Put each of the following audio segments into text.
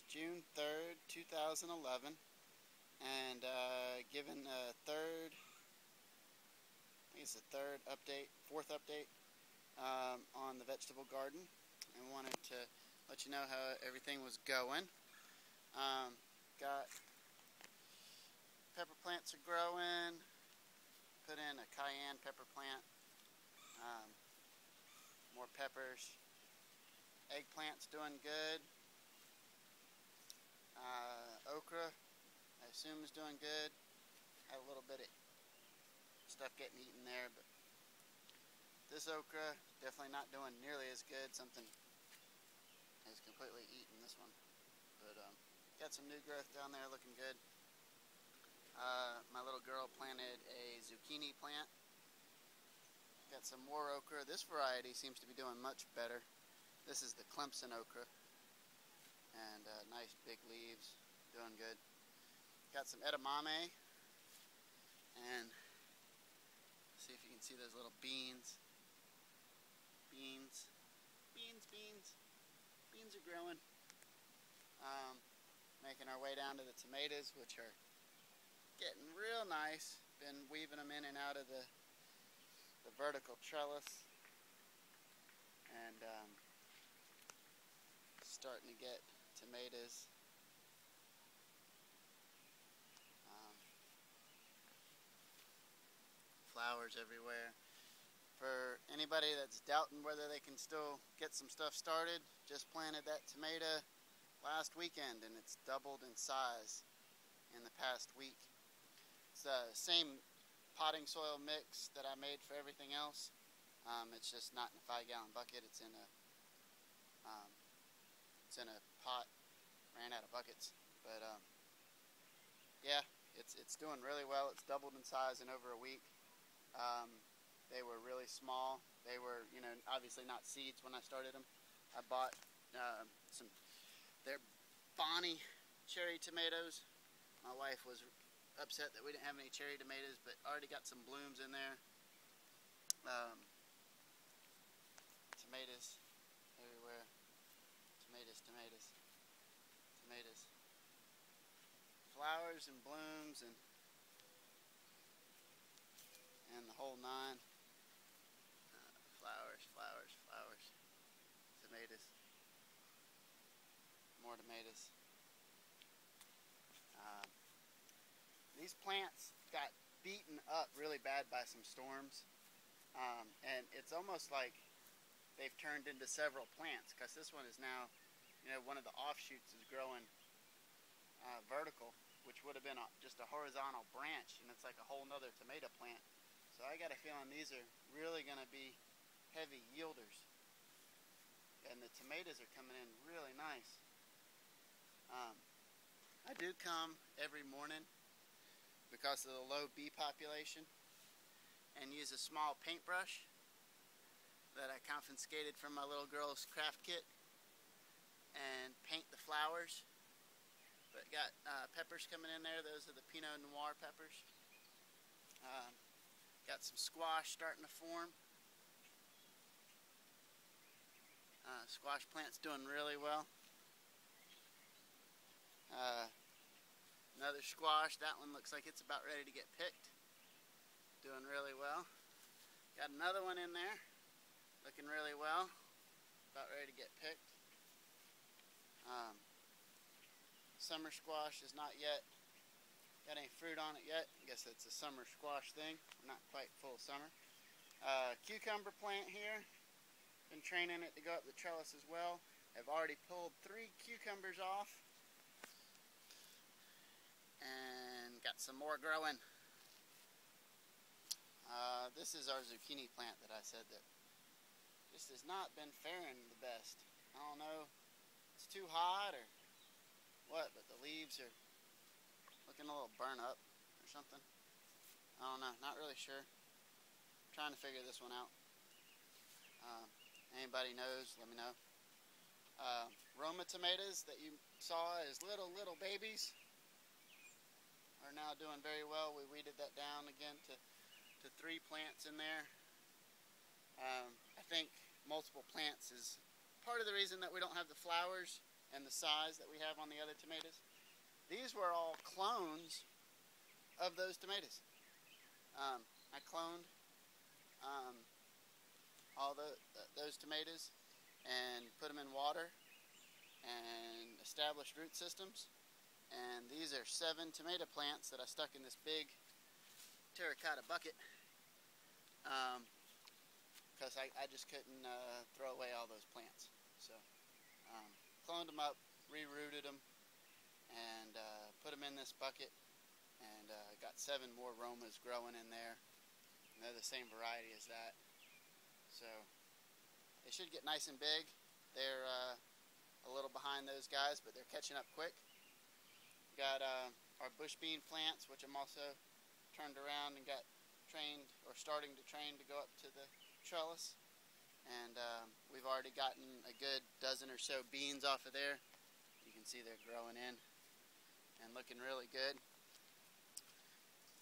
is June 3rd, 2011, and given a third, I think it's the third update, fourth update on the vegetable garden, and wanted to let you know how everything was going. Got pepper plants are growing, put in a cayenne pepper plant, more peppers. Eggplant's doing good. Okra, I assume, is doing good. Had a little bit of stuff getting eaten there, but this okra definitely not doing nearly as good. Something has completely eaten this one, but got some new growth down there, looking good. My little girl planted a zucchini plant. Got some more okra. This variety seems to be doing much better. This is the Clemson okra, and nice big leaves, doing good. Got some edamame, and see if you can see those little beans. Beans are growing. Making our way down to the tomatoes, which are getting real nice. Been weaving them in and out of the vertical trellis, and starting to get tomatoes. Flowers everywhere. For anybody that's doubting whether they can still get some stuff started, just planted that tomato last weekend, and it's doubled in size in the past week. It's the same potting soil mix that I made for everything else. It's just not in a 5-gallon bucket. It's in a pot. Ran out of buckets, but yeah, it's doing really well. It's doubled in size in over a week. They were really small. They were, obviously not seeds when I started them. I bought they're Bonnie cherry tomatoes. My wife was upset that we didn't have any cherry tomatoes, but already got some blooms in there. Tomatoes everywhere. Tomatoes. Flowers and blooms and the whole nine. Flowers. Tomatoes. More tomatoes. These plants got beaten up really bad by some storms, and it's almost like they've turned into several plants, because this one is now, one of the offshoots is growing vertical, which would have been just a horizontal branch, and it's like a whole nother tomato plant. So I got a feeling these are really going to be heavy yielders, and the tomatoes are coming in really nice. I do come every morning because of the low bee population, and use a small paintbrush that I confiscated from my little girl's craft kit and paint the flowers. But got peppers coming in there. Those are the Pinot Noir peppers. Got some squash starting to form. Squash plant's doing really well. Another squash. That one looks like it's about ready to get picked. Doing really well. Got another one in there. Looking really well. About ready to get picked. Summer squash is not yet got any fruit on it yet. I guess it's a summer squash thing. Not quite full summer. Cucumber plant here. Been training it to go up the trellis as well. I've already pulled 3 cucumbers off. And got some more growing. This is our zucchini plant that I said that just has not been faring the best. I don't know if it's too hot or what, but the leaves are looking a little burnt up or something. I don't know, not really sure. I'm trying to figure this one out. Anybody knows, let me know. Roma tomatoes that you saw as little babies are now doing very well. We weeded that down again to 3 plants in there. I think multiple plants is part of the reason that we don't have the flowers and the size that we have on the other tomatoes. These were all clones of those tomatoes. I cloned all those tomatoes and put them in water and established root systems. And these are 7 tomato plants that I stuck in this big terracotta bucket because I just couldn't throw away all those plants. So cloned them up, re-rooted them, and put them in this bucket, and got 7 more Romas growing in there. And they're the same variety as that. So they should get nice and big. They're a little behind those guys, but they're catching up quick. Got our bush bean plants, which I'm also turned around and got trained, or starting to train to go up to the trellis. And we've already gotten a good dozen or so beans off of there. You can see they're growing in and looking really good.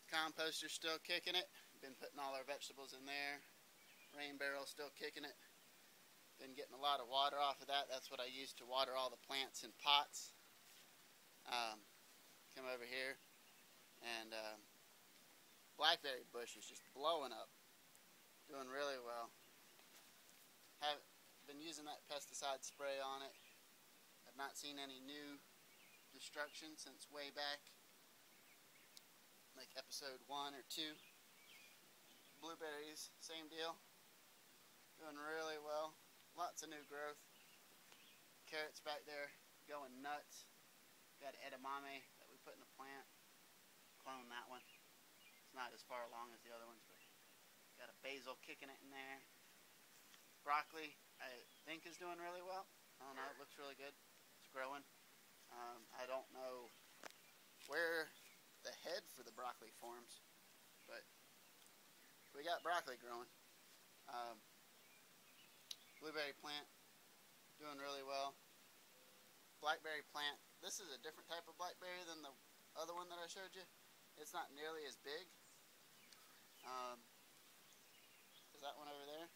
Composter's still kicking it. Been putting all our vegetables in there. Rain barrel's still kicking it. Been getting a lot of water off of that. That's what I use to water all the plants in pots. Come over here, and blackberry bush is just blowing up. Doing really well. Have been using that pesticide spray on it. I've not seen any new destruction since way back, like episode 1 or 2. Blueberries, same deal. Doing really well. Lots of new growth. Carrots back there going nuts. Got edamame that we put in the plant. Clone that one. It's not as far along as the other ones, but got a basil kicking it in there. Broccoli, I think, is doing really well. I don't know, it looks really good. It's growing. I don't know where the head for the broccoli forms, but we got broccoli growing. Blueberry plant, doing really well. Blackberry plant, this is a different type of blackberry than the other one that I showed you. It's not nearly as big as that one over there,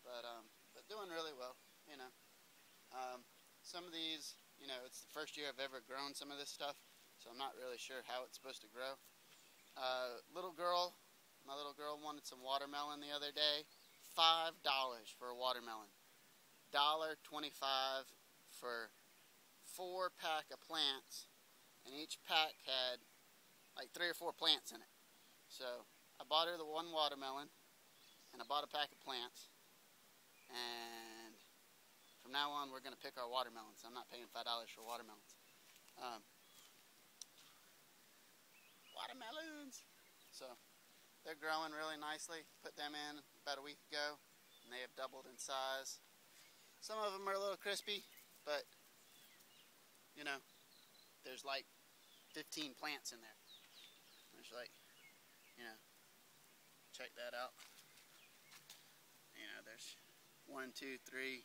but doing really well, you know. Some of these, you know, it's the first year I've ever grown some of this stuff, so I'm not really sure how it's supposed to grow. My little girl wanted some watermelon the other day. $5 for a watermelon. $1.25 for 4-pack of plants, and each pack had like 3 or 4 plants in it. So I bought her the 1 watermelon, and I bought a pack of plants, and from now on we're going to pick our watermelons. I'm not paying $5 for watermelons. Watermelons! So they're growing really nicely. Put them in about a week ago, and they have doubled in size. Some of them are a little crispy, but you know, there's like 15 plants in there. There's like, you know, check that out. You know, there's 1, 2, 3,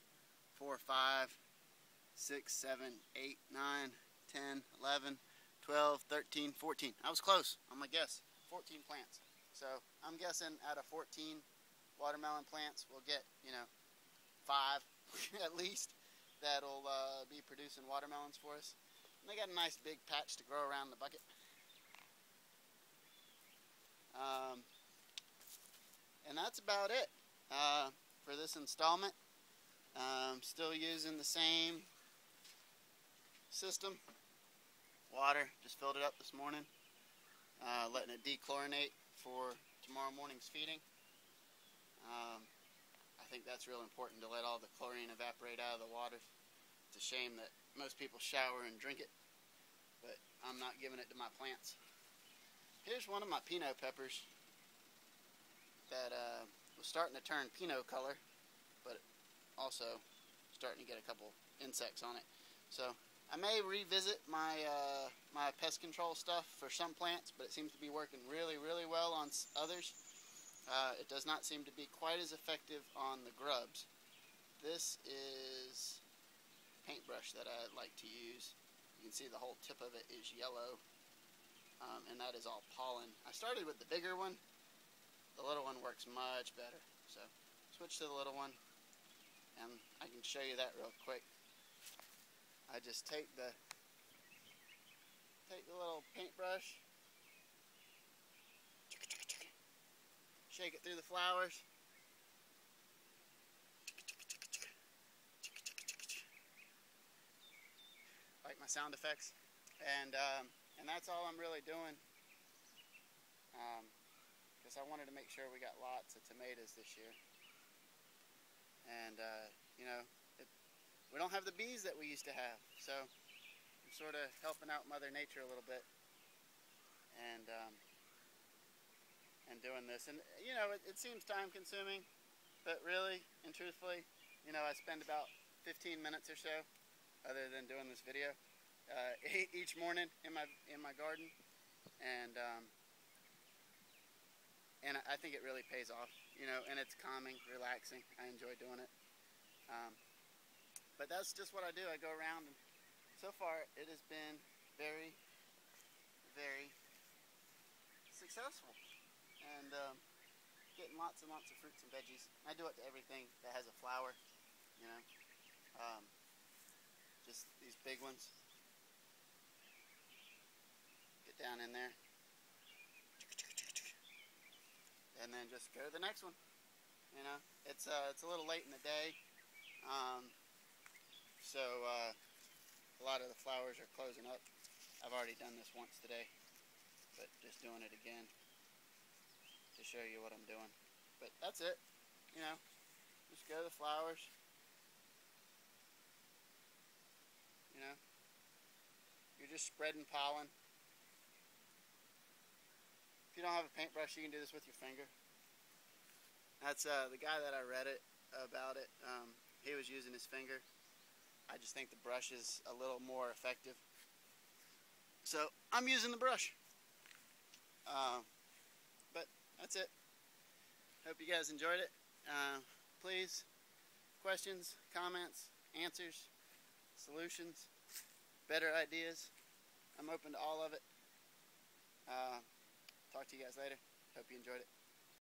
4, 5, 6, 7, 8, 9, 10, 11, 12, 13, 14. I was close on my guess. 14 plants. So I'm guessing out of 14 watermelon plants, we'll get, you know, 5 at least that'll be producing watermelons for us. And they got a nice big patch to grow around the bucket. And that's about it for this installment. Still using the same system. Water, just filled it up this morning. Letting it dechlorinate for tomorrow morning's feeding. I think that's real important, to let all the chlorine evaporate out of the water. It's a shame that most people shower and drink it, but I'm not giving it to my plants. Here's one of my Pinot peppers that was starting to turn Pinot color, but also starting to get a couple insects on it. So I may revisit my my pest control stuff for some plants, but it seems to be working really, really well on others. It does not seem to be quite as effective on the grubs. This is paintbrush that I like to use. You can see the whole tip of it is yellow, and that is all pollen. I started with the bigger one. The little one works much better, so switch to the little one, and I can show you that real quick. I just take the little paintbrush, shake it through the flowers. Like my sound effects, and that's all I'm really doing, because I wanted to make sure we got lots of tomatoes this year. And you know, we don't have the bees that we used to have, so I'm sort of helping out Mother Nature a little bit, and doing this. And you know, it seems time consuming, but really and truthfully, you know, I spend about 15 minutes or so, other than doing this video, each morning in my garden, and I think it really pays off, you know, and it's calming, relaxing. I enjoy doing it. But that's just what I do. I go around, and so far it has been very, very successful, and getting lots and lots of fruits and veggies. I do it to everything that has a flower, you know. Just these big ones. Get down in there. And then just go to the next one. You know, it's a little late in the day. So a lot of the flowers are closing up. I've already done this once today, but just doing it again to show you what I'm doing. But that's it. You know, just go to the flowers. You know, you're just spreading pollen. If you don't have a paintbrush, you can do this with your finger. That's the guy that I read about it. He was using his finger. I just think the brush is a little more effective. So I'm using the brush. But that's it. Hope you guys enjoyed it. Please, questions, comments, answers, solutions, better ideas. I'm open to all of it. Talk to you guys later. Hope you enjoyed it.